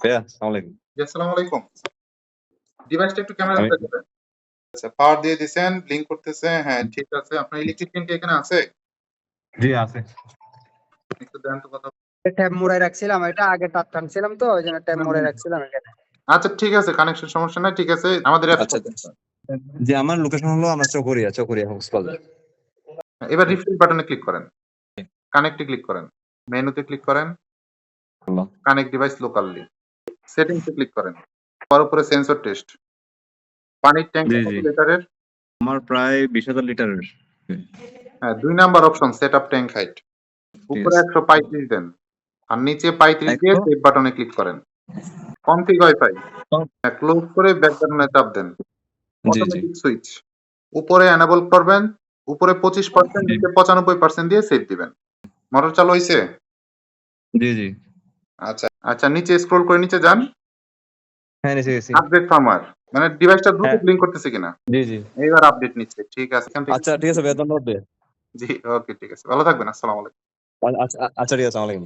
ভাইয়া আসসালামু আলাইকুম। জি, আসসালামু আলাইকুম। ডিভাইসটা একটু ক্যামেরা আমি দেখাবেন। আচ্ছা, পাওয়ার দিয়ে দিছেন, ব্লিঙ্ক করতেছে। হ্যাঁ, ঠিক আছে। আপনার ইলেকট্রিশিয়ান কি এখানে আছে? জি আছে। একটু দেন তো কথা। ট্যাব মুড়াই রাখছিলাম, এটা আগে তার টানছিলাম তো ওই জন্য ট্যাব মুড়াই রাখছিলাম এখানে। আচ্ছা, ঠিক আছে, কানেকশন সমস্যা নাই, ঠিক আছে। আমাদের অ্যাপস আচ্ছা যে আমার লোকেশন হলো আমরা চকরিয়া হাউসবাজার। এবার রিফ্রেশ বাটনে ক্লিক করেন। কানেক্টে ক্লিক করেন। মেনুতে ক্লিক করেন। হলো। Connect device locally. সেটিংসে ক্লিক করেন। তার উপরে সেন্সর টেস্ট। পানির ট্যাঙ্ক জি, কত জি। লিটারের? আমার প্রায় 20,000 লিটারের। হ্যাঁ, 2 number option set up tank height. উপরে আছে। 135 দেন। আর নিচে 35 দিয়ে 100 সেভ বাটনে ক্লিক করেন। Config wifi. ক্লোজ করে ব্যাক বাটনে চাপ দেন। জি, জি। অটোমেটিক সুইচ উপরে এনেবল করবেন, উপরে 25% জি, নিচে 95% দিয়ে সেভ দিবেন। মোটর চালু হইছে? জি, জি। আচ্ছা আচ্ছা, নিচে স্ক্রল করে নিচে যান। হ্যাঁ, নিচে গেছি। আপডেট ফার্মওয়্যার মানে ডিভাইসটা দ্রুত হ্যাঁ, ব্লিঙ্ক করতেছে কিনা। জি, জি। এইবার আপডেট নিচ্ছে, ঠিক আছে। এখান থেকে আচ্ছা ঠিক আছে ভাইয়া, ধন্যবাদ ভাইয়া। জি, ওকে, ঠিক আছে, ভালো থাকবেন। আসসালামু আলাইকুম। আচ্ছা ঠিক আছে, আসসালামু আলাইকুম।